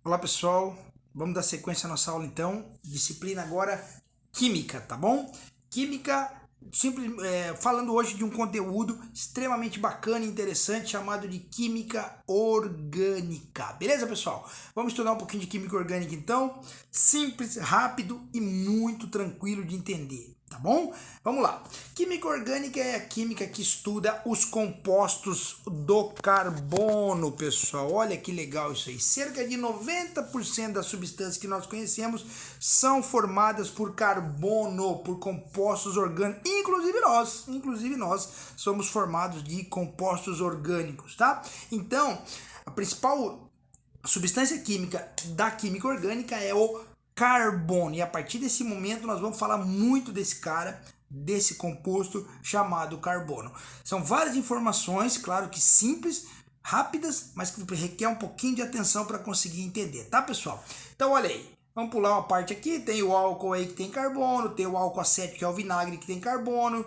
Olá pessoal, vamos dar sequência à nossa aula então, disciplina agora Química, tá bom? Química, falando hoje de um conteúdo extremamente bacana e interessante chamado de Química Orgânica, beleza pessoal? Vamos estudar um pouquinho de Química Orgânica então, simples, rápido e muito tranquilo de entender. Tá bom? Vamos lá. Química orgânica é a química que estuda os compostos do carbono, pessoal. Olha que legal isso aí. Cerca de 90% das substâncias que nós conhecemos são formadas por carbono, por compostos orgânicos. Inclusive nós somos formados de compostos orgânicos, tá? Então, a principal substância química da química orgânica é o carbono. E a partir desse momento nós vamos falar muito desse cara, desse composto chamado carbono. São várias informações, claro que simples, rápidas, mas que requer um pouquinho de atenção para conseguir entender, tá pessoal? Então olha aí, vamos pular uma parte aqui, tem o álcool aí que tem carbono, tem o álcool acético que é o vinagre que tem carbono,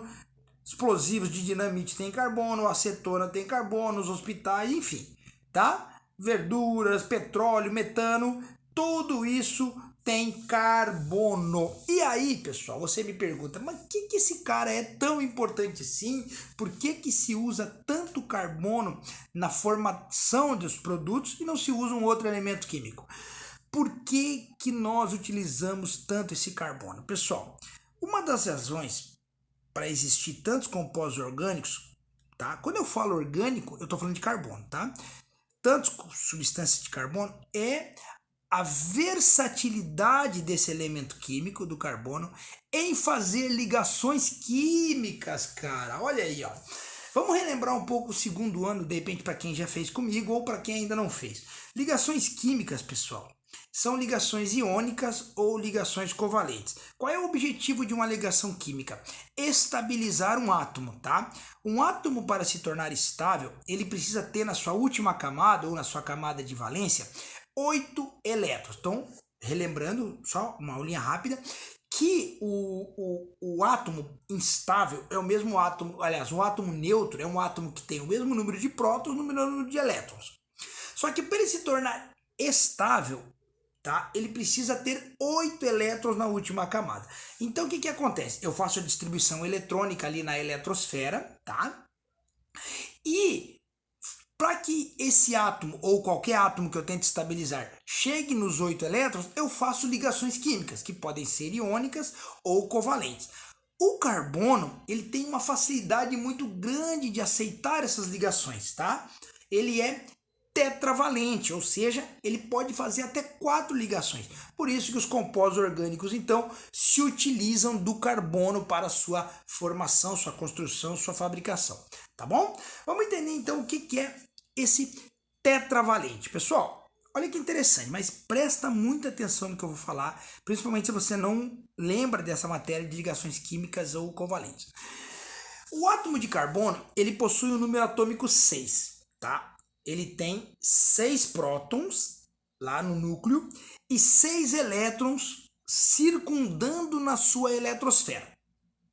explosivos de dinamite tem carbono, acetona tem carbono, os hospitais, enfim, tá? Verduras, petróleo, metano, tudo isso tem carbono. E aí, pessoal, você me pergunta, mas que esse cara é tão importante assim? Por que se usa tanto carbono na formação dos produtos e não se usa um outro elemento químico? Por que nós utilizamos tanto esse carbono? Pessoal, uma das razões para existir tantos compostos orgânicos, tá? Quando eu falo orgânico, eu estou falando de carbono, tá? Tantas substâncias de carbono é a versatilidade desse elemento químico do carbono em fazer ligações químicas, cara. Olha aí, ó. Vamos relembrar um pouco o segundo ano, de repente, para quem já fez comigo ou para quem ainda não fez. Ligações químicas, pessoal, são ligações iônicas ou ligações covalentes. Qual é o objetivo de uma ligação química? Estabilizar um átomo, tá? Um átomo, para se tornar estável, ele precisa ter na sua última camada ou na sua camada de valência 8 elétrons. Então, relembrando, só uma aulinha rápida, que o átomo instável é o mesmo átomo, aliás, um átomo neutro é um átomo que tem o mesmo número de prótons no mesmo número de elétrons. Só que para ele se tornar estável, tá? Ele precisa ter 8 elétrons na última camada. Então o que acontece? Eu faço a distribuição eletrônica ali na eletrosfera, tá? E para que esse átomo ou qualquer átomo que eu tente estabilizar chegue nos 8 elétrons, eu faço ligações químicas, que podem ser iônicas ou covalentes. O carbono, ele tem uma facilidade muito grande de aceitar essas ligações, tá? Ele é tetravalente, ou seja, ele pode fazer até 4 ligações. Por isso que os compostos orgânicos, então, se utilizam do carbono para sua formação, sua construção, sua fabricação, tá bom? Vamos entender, então, o que é esse tetravalente. Pessoal, olha que interessante, mas presta muita atenção no que eu vou falar, principalmente se você não lembra dessa matéria de ligações químicas ou covalentes. O átomo de carbono, ele possui o número atômico 6, tá? Ele tem 6 prótons lá no núcleo e 6 elétrons circundando na sua eletrosfera,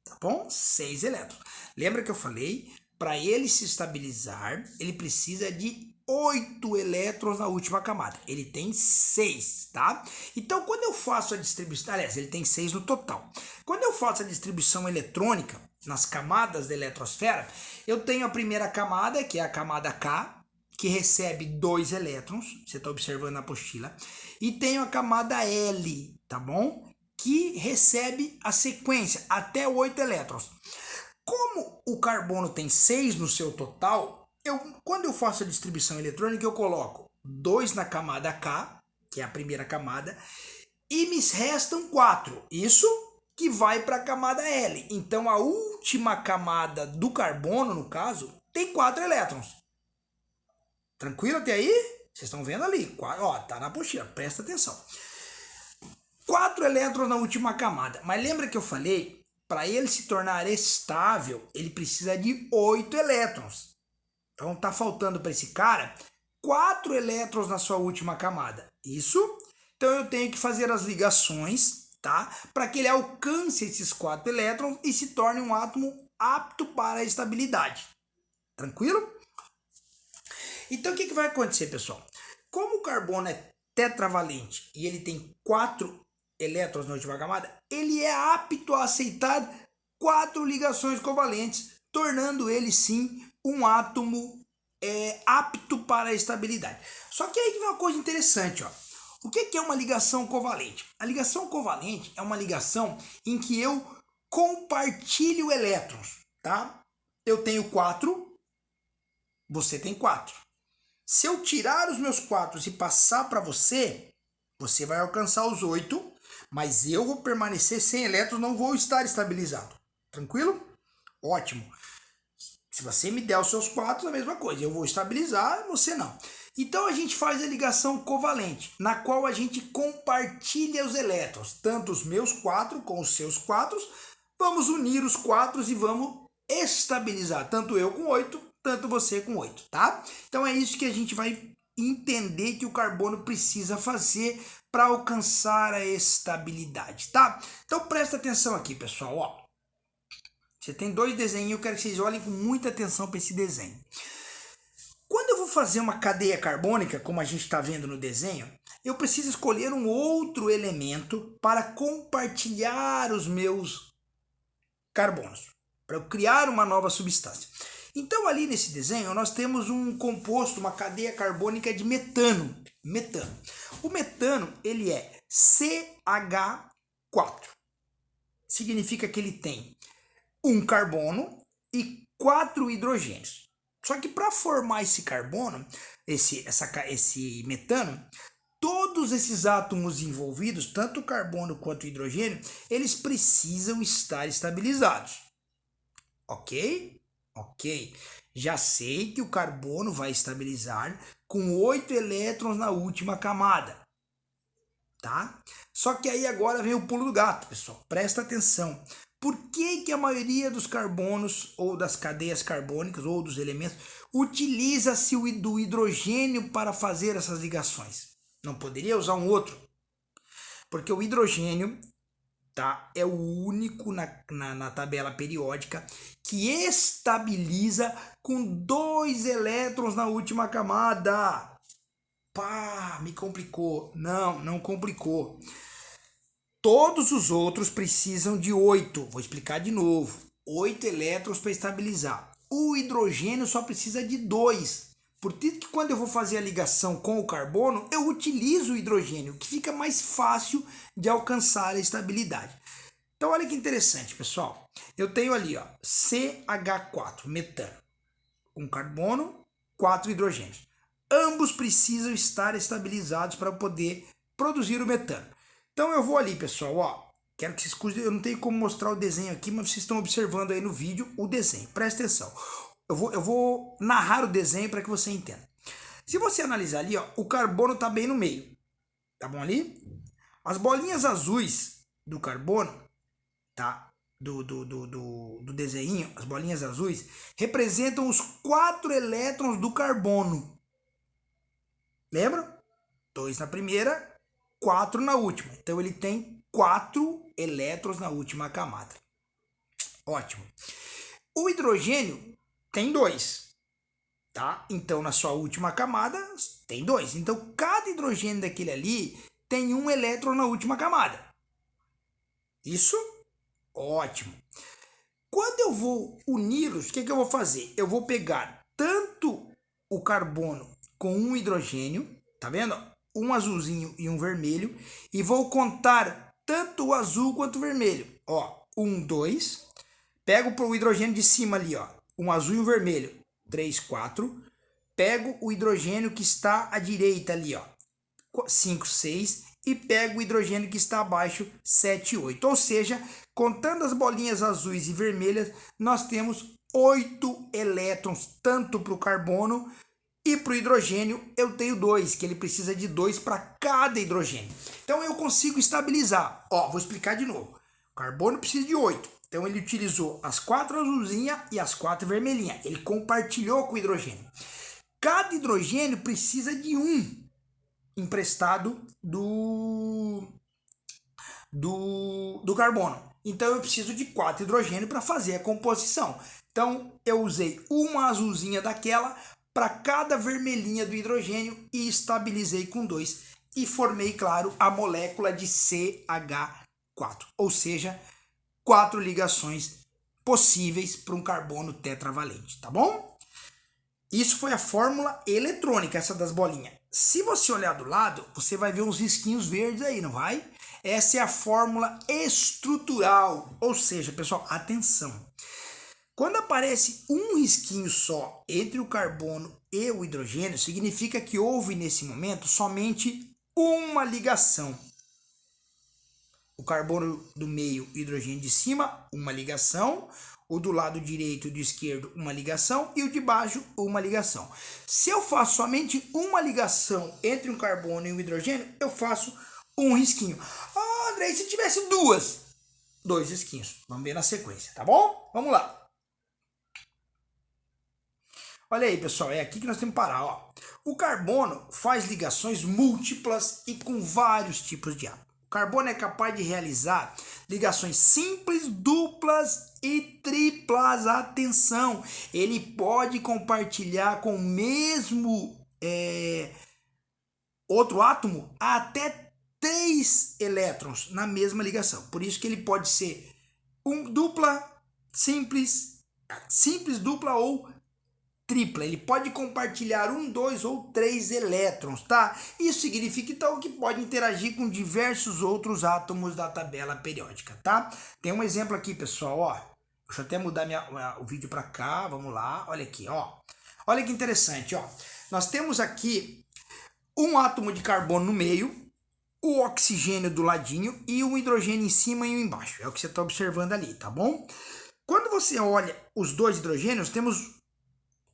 tá bom? 6 elétrons. Lembra que eu falei? Para ele se estabilizar, ele precisa de 8 elétrons na última camada. Ele tem 6, tá? Então, quando eu faço a distribuição... Aliás, ele tem 6 no total. Quando eu faço a distribuição eletrônica nas camadas da eletrosfera, eu tenho a primeira camada, que é a camada K, que recebe 2 elétrons. Você está observando na apostila. E tenho a camada L, tá bom? Que recebe a sequência, até 8 elétrons. Como o carbono tem 6 no seu total, quando eu faço a distribuição eletrônica, eu coloco 2 na camada K, que é a primeira camada, e me restam 4. Isso que vai para a camada L. Então, a última camada do carbono, no caso, tem 4 elétrons. Tranquilo até aí? Vocês estão vendo ali. Ó, tá na apostila, presta atenção. 4 elétrons na última camada. Mas lembra que eu falei? Para ele se tornar estável, ele precisa de 8 elétrons. Então tá faltando para esse cara 4 elétrons na sua última camada. Isso? Então eu tenho que fazer as ligações, tá? Para que ele alcance esses 4 elétrons e se torne um átomo apto para a estabilidade. Tranquilo? Então o que vai acontecer, pessoal? Como o carbono é tetravalente e ele tem 4 elétrons na última camada, ele é apto a aceitar 4 ligações covalentes, tornando ele sim um átomo apto para a estabilidade. Só que aí que vem uma coisa interessante, ó. O que é uma ligação covalente? A ligação covalente é uma ligação em que eu compartilho elétrons, tá? Eu tenho 4, você tem 4. Se eu tirar os meus 4 e passar para você, você vai alcançar os 8, mas eu vou permanecer sem elétrons, não vou estar estabilizado. Tranquilo? Ótimo. Se você me der os seus 4, é a mesma coisa. Eu vou estabilizar, você não. Então a gente faz a ligação covalente, na qual a gente compartilha os elétrons, tanto os meus 4 com os seus 4. Vamos unir os 4 e vamos estabilizar, tanto eu com 8, tanto você com 8, tá? Então é isso que a gente vai entender que o carbono precisa fazer para alcançar a estabilidade, tá? Então presta atenção aqui, pessoal, ó. Você tem 2 desenhos, eu quero que vocês olhem com muita atenção para esse desenho. Quando eu vou fazer uma cadeia carbônica, como a gente está vendo no desenho, eu preciso escolher um outro elemento para compartilhar os meus carbonos, para eu criar uma nova substância. Então ali nesse desenho nós temos um composto, uma cadeia carbônica de metano. O metano ele é CH4. Significa que ele tem um carbono e 4 hidrogênios. Só que para formar esse carbono, esse metano, todos esses átomos envolvidos, tanto o carbono quanto o hidrogênio, eles precisam estar estabilizados. Ok? Ok. Já sei que o carbono vai estabilizar com 8 elétrons na última camada. Tá? Só que aí agora vem o pulo do gato, pessoal. Presta atenção. Por que a maioria dos carbonos ou das cadeias carbônicas ou dos elementos utiliza-se do hidrogênio para fazer essas ligações? Não poderia usar um outro? Porque o hidrogênio, tá, é o único na tabela periódica que estabiliza com 2 elétrons na última camada. Pá, me complicou. Não complicou. Todos os outros precisam de 8. Vou explicar de novo. 8 elétrons para estabilizar. O hidrogênio só precisa de 2. Por isso que quando eu vou fazer a ligação com o carbono, eu utilizo o hidrogênio, que fica mais fácil de alcançar a estabilidade. Então olha que interessante, pessoal. Eu tenho ali, ó, CH4, metano. Um carbono, 4 hidrogênios. Ambos precisam estar estabilizados para poder produzir o metano. Então eu vou ali, pessoal, ó, quero que vocês cuidem, eu não tenho como mostrar o desenho aqui, mas vocês estão observando aí no vídeo o desenho. Presta atenção. Eu vou narrar o desenho para que você entenda. Se você analisar ali, ó, o carbono está bem no meio. Tá bom ali? As bolinhas azuis do carbono, tá? Do desenho, as bolinhas azuis, representam os 4 elétrons do carbono. Lembra? 2 na primeira, 4 na última. Então ele tem 4 elétrons na última camada. Ótimo. O hidrogênio tem 2. Tá? Então na sua última camada tem 2. Então cada hidrogênio daquele ali tem 1 elétron na última camada. Isso? Ótimo. Quando eu vou uni-los, o que eu vou fazer? Eu vou pegar tanto o carbono com um hidrogênio, tá vendo? Um azulzinho e um vermelho, e vou contar tanto o azul quanto o vermelho. Ó, 1, 2. Pego o hidrogênio de cima ali, ó, um azul e um vermelho. 3, 4. Pego o hidrogênio que está à direita ali, ó, 5, 6. E pego o hidrogênio que está abaixo, 7, 8. Ou seja, contando as bolinhas azuis e vermelhas, nós temos 8 elétrons, tanto para o carbono e para o hidrogênio eu tenho 2, que ele precisa de 2 para cada hidrogênio. Então eu consigo estabilizar. Ó, vou explicar de novo. O carbono precisa de 8. Então ele utilizou as 4 azulzinhas e as 4 vermelhinhas. Ele compartilhou com o hidrogênio. Cada hidrogênio precisa de 1 emprestado do carbono. Então eu preciso de 4 hidrogênios para fazer a composição. Então eu usei uma azulzinha daquela para cada vermelhinha do hidrogênio e estabilizei com 2. e formei, claro, a molécula de CH4, ou seja, 4 ligações possíveis para um carbono tetravalente, tá bom? Isso foi a fórmula eletrônica, essa das bolinhas. Se você olhar do lado, você vai ver uns risquinhos verdes aí, não vai? Essa é a fórmula estrutural, ou seja, pessoal, atenção. Quando aparece um risquinho só entre o carbono e o hidrogênio, significa que houve nesse momento somente uma ligação. O carbono do meio, o hidrogênio de cima, uma ligação. O do lado direito e do esquerdo, uma ligação. E o de baixo, uma ligação. Se eu faço somente uma ligação entre um carbono e um hidrogênio, eu faço um risquinho. Ah, André, e se tivesse dois risquinhos? Vamos ver na sequência, tá bom? Vamos lá. Olha aí, pessoal, é aqui que nós temos que parar. Ó. O carbono faz ligações múltiplas e com vários tipos de átomos. O carbono é capaz de realizar ligações simples, duplas e triplas. Atenção, ele pode compartilhar com o mesmo outro átomo até 3 elétrons na mesma ligação. Por isso que ele pode ser dupla, simples, dupla ou tripla. Ele pode compartilhar 1, 2 ou 3 elétrons, tá? Isso significa então que pode interagir com diversos outros átomos da tabela periódica, tá? Tem um exemplo aqui, pessoal, ó. Deixa eu até mudar o vídeo para cá, vamos lá. Olha aqui, ó. Olha que interessante, ó. Nós temos aqui um átomo de carbono no meio, o oxigênio do ladinho e um hidrogênio em cima e um embaixo. É o que você está observando ali, tá bom? Quando você olha os dois hidrogênios, temos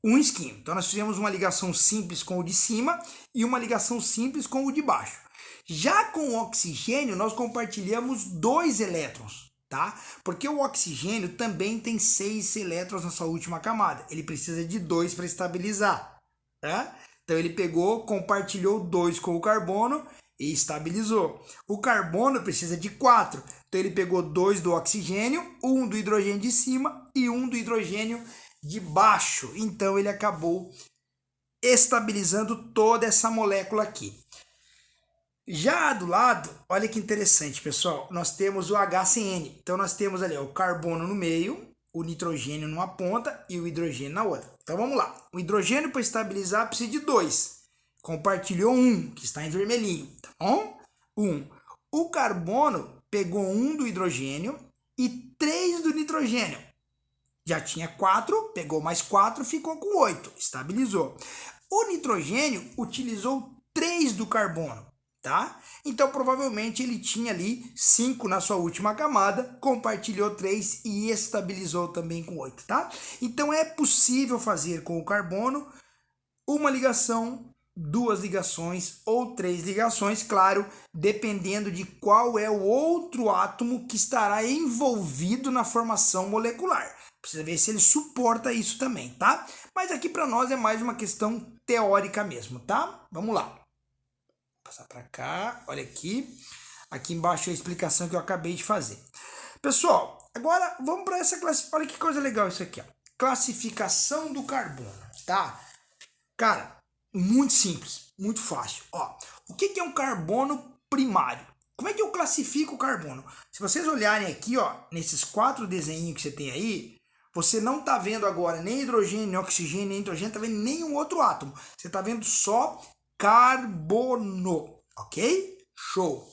um risquinho. Então nós fizemos uma ligação simples com o de cima e uma ligação simples com o de baixo. Já com o oxigênio, nós compartilhamos 2 elétrons, tá? Porque o oxigênio também tem 6 elétrons na sua última camada. Ele precisa de 2 para estabilizar, tá? Então ele pegou, compartilhou 2 com o carbono e estabilizou. O carbono precisa de 4. Então ele pegou 2 do oxigênio, 1 do hidrogênio de cima e 1 do hidrogênio de baixo. Então ele acabou estabilizando toda essa molécula aqui. Já do lado, olha que interessante, pessoal, nós temos o HCN. Então nós temos ali ó, o carbono no meio, o nitrogênio numa ponta e o hidrogênio na outra. Então vamos lá. O hidrogênio para estabilizar precisa de 2. Compartilhou 1, que está em vermelhinho, tá bom? 1. O carbono pegou 1 do hidrogênio e 3 do nitrogênio. Já tinha 4, pegou mais 4, ficou com 8, estabilizou. O nitrogênio utilizou 3 do carbono, tá? Então, provavelmente, ele tinha ali 5 na sua última camada, compartilhou 3 e estabilizou também com 8, tá? Então, é possível fazer com o carbono uma ligação, 2 ligações ou 3 ligações, claro, dependendo de qual é o outro átomo que estará envolvido na formação molecular. Precisa ver se ele suporta isso também, tá? Mas aqui para nós é mais uma questão teórica mesmo, tá? Vamos lá. Vou passar para cá, olha aqui. Aqui embaixo é a explicação que eu acabei de fazer. Pessoal, agora vamos para essa classificação. Olha que coisa legal isso aqui, ó. Classificação do carbono, tá? Cara, muito simples, muito fácil. Ó, o que é um carbono primário? Como é que eu classifico o carbono? Se vocês olharem aqui, ó, nesses 4 desenhos que você tem aí, você não está vendo agora nem hidrogênio, nem oxigênio, nem nitrogênio, está vendo nenhum outro átomo. Você está vendo só carbono, ok? Show!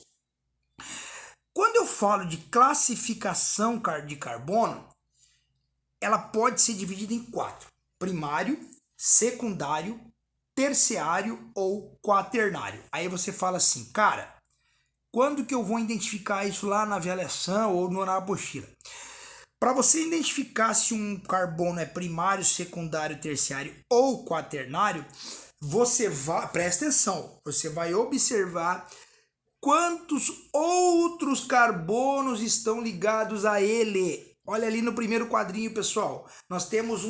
Quando eu falo de classificação de carbono, ela pode ser dividida em 4. Primário, secundário, terciário ou quaternário. Aí você fala assim, cara, quando que eu vou identificar isso lá na avaliação ou na apostila? Para você identificar se um carbono é primário, secundário, terciário ou quaternário, você vai, presta atenção, você vai observar quantos outros carbonos estão ligados a ele. Olha ali no primeiro quadrinho, pessoal. Nós temos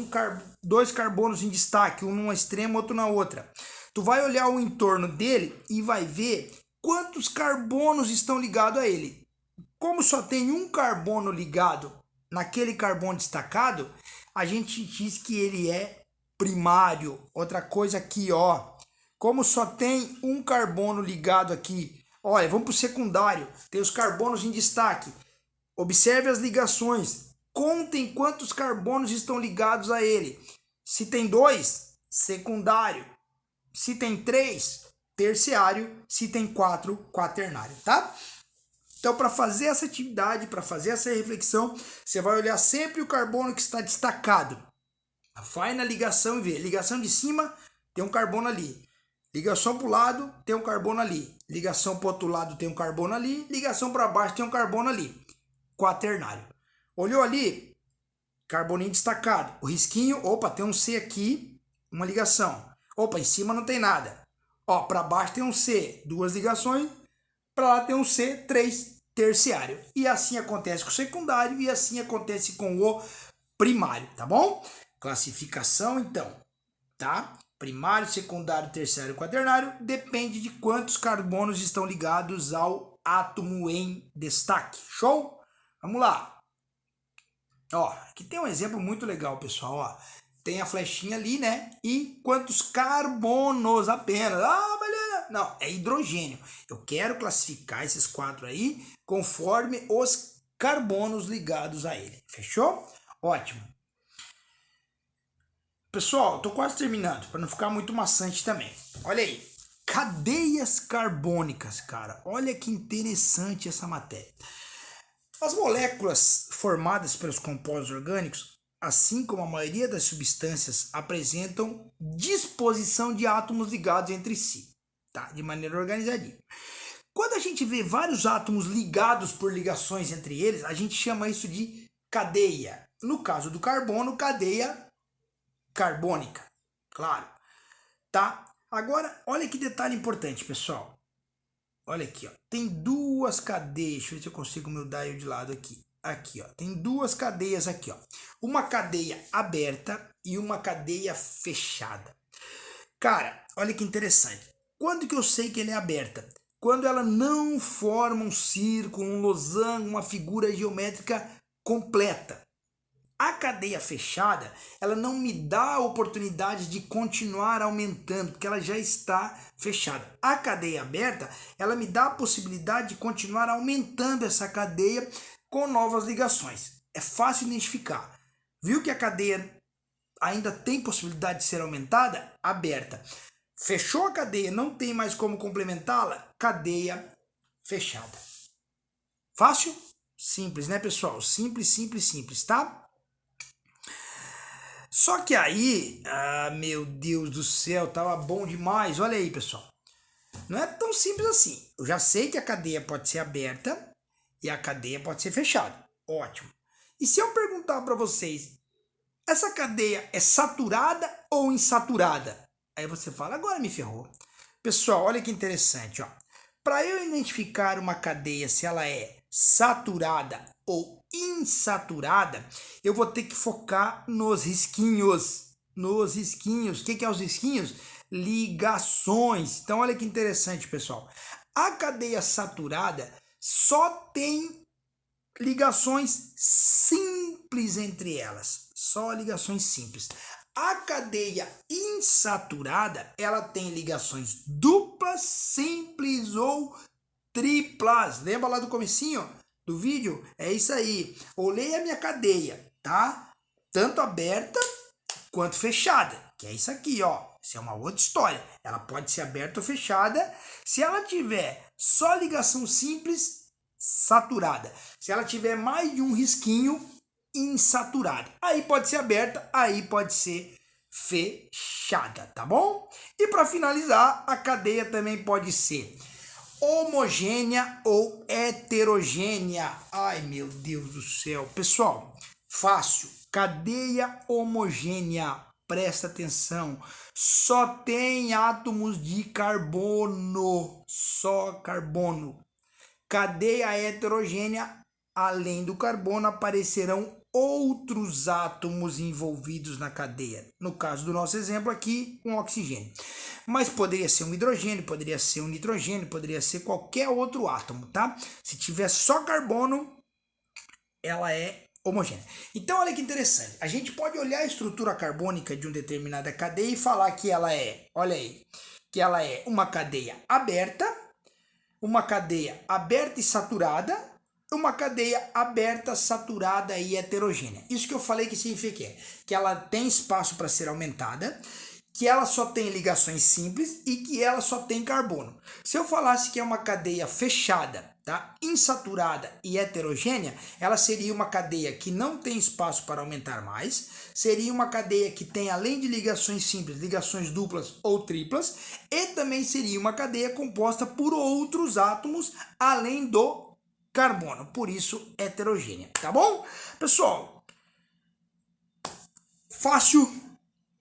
2 carbonos em destaque, um numa extrema, outro na outra. Tu vai olhar o entorno dele e vai ver quantos carbonos estão ligados a ele. Como só tem um carbono ligado naquele carbono destacado, a gente diz que ele é primário. Outra coisa aqui, ó. como só tem um carbono ligado aqui, olha, vamos para o secundário, tem os carbonos em destaque. Observe as ligações, contem quantos carbonos estão ligados a ele. Se tem 2, secundário. Se tem 3, terciário. Se tem 4, quaternário, tá? Então, para fazer essa atividade, para fazer essa reflexão, você vai olhar sempre o carbono que está destacado. Vai na ligação e vê. Ligação de cima, tem um carbono ali. Ligação para o lado, tem um carbono ali. Ligação para o outro lado, tem um carbono ali. Ligação para baixo, tem um carbono ali. Quaternário. Olhou ali? Carboninho destacado. O risquinho, opa, tem um C aqui, uma ligação. Opa, em cima não tem nada. Ó, para baixo tem um C, 2 ligações. Para lá tem um C, 3, terciário. E assim acontece com o secundário e assim acontece com o primário, tá bom? Classificação, então, tá? Primário, secundário, terciário, quaternário, depende de quantos carbonos estão ligados ao átomo em destaque. Show? Vamos lá. Ó, aqui tem um exemplo muito legal, pessoal, ó. Tem a flechinha ali, né? E quantos carbonos apenas? Ah, beleza. Não, é hidrogênio. Eu quero classificar esses 4 aí conforme os carbonos ligados a ele. Fechou? Ótimo. Pessoal, tô quase terminando, para não ficar muito maçante também. Olha aí. Cadeias carbônicas, cara. Olha que interessante essa matéria. As moléculas formadas pelos compostos orgânicos, assim como a maioria das substâncias, apresentam disposição de átomos ligados entre si, tá? De maneira organizadinha. Quando a gente vê vários átomos ligados por ligações entre eles, a gente chama isso de cadeia. No caso do carbono, cadeia carbônica, claro, tá? Agora, olha que detalhe importante, pessoal. Olha aqui, ó. Tem 2 cadeias. Deixa eu ver se eu consigo mudar eu de lado aqui. Aqui, ó. Tem 2 cadeias aqui, ó. Uma cadeia aberta e uma cadeia fechada. Cara, olha que interessante. Quando que eu sei que ela é aberta? Quando ela não forma um círculo, um losango, uma figura geométrica completa. A cadeia fechada, ela não me dá a oportunidade de continuar aumentando, porque ela já está fechada. A cadeia aberta, ela me dá a possibilidade de continuar aumentando essa cadeia com novas ligações. É fácil identificar. Viu que a cadeia ainda tem possibilidade de ser aumentada? Aberta. Fechou a cadeia, não tem mais como complementá-la? Cadeia fechada. Fácil? Simples, né, pessoal? Simples, simples, simples, tá? Só que aí, meu Deus do céu, tava bom demais. Olha aí, pessoal. Não é tão simples assim. Eu já sei que a cadeia pode ser aberta e a cadeia pode ser fechada. Ótimo. E se eu perguntar para vocês, essa cadeia é saturada ou insaturada? Aí você fala, agora me ferrou. Pessoal, olha que interessante, ó. Para eu identificar uma cadeia se ela é saturada ou insaturada, eu vou ter que focar nos risquinhos. Nos risquinhos. O que é os risquinhos? Ligações. Então, olha que interessante, pessoal. A cadeia saturada só tem ligações simples entre elas. Só ligações simples. A cadeia insaturada, ela tem ligações duplas, simples ou triplas. Lembra lá do comecinho do vídeo? É isso aí. Olhei a minha cadeia, tá? Tanto aberta quanto fechada. Que é isso aqui, ó. Isso é uma outra história. Ela pode ser aberta ou fechada. Se ela tiver só ligação simples, saturada. Se ela tiver mais de um risquinho, insaturada. Aí pode ser aberta, aí pode ser fechada, tá bom? E para finalizar, a cadeia também pode ser homogênea ou heterogênea. Ai, meu Deus do céu. Pessoal, fácil. Cadeia homogênea. Presta atenção. Só tem átomos de carbono. Só carbono. Cadeia heterogênea. Além do carbono, aparecerão outros átomos envolvidos na cadeia. No caso do nosso exemplo aqui, um oxigênio. Mas poderia ser um hidrogênio, poderia ser um nitrogênio, poderia ser qualquer outro átomo, tá? Se tiver só carbono, ela é homogênea. Então, olha que interessante. A gente pode olhar a estrutura carbônica de uma determinada cadeia e falar que ela é, olha aí, que ela é uma cadeia aberta e saturada, uma cadeia aberta, saturada e heterogênea. Isso que eu falei que significa que ela tem espaço para ser aumentada, que ela só tem ligações simples e que ela só tem carbono. Se eu falasse que é uma cadeia fechada, tá, insaturada e heterogênea, ela seria uma cadeia que não tem espaço para aumentar mais, seria uma cadeia que tem, além de ligações simples, ligações duplas ou triplas, e também seria uma cadeia composta por outros átomos além do carbono, por isso heterogênea, tá bom? Pessoal, fácil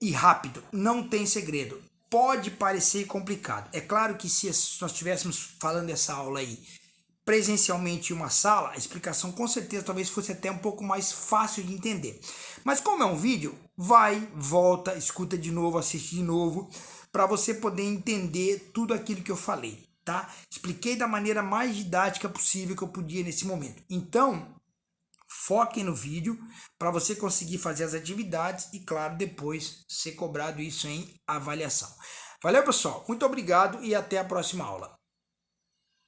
e rápido, não tem segredo. Pode parecer complicado. É claro que se nós estivéssemos falando essa aula aí presencialmente em uma sala, a explicação com certeza talvez fosse até um pouco mais fácil de entender. Mas como é um vídeo, vai, volta, escuta de novo, assiste de novo, para você poder entender tudo aquilo que eu falei, tá? Expliquei da maneira mais didática possível que eu podia nesse momento. Então, foquem no vídeo para você conseguir fazer as atividades e, claro, depois ser cobrado isso em avaliação. Valeu, pessoal. Muito obrigado e até a próxima aula.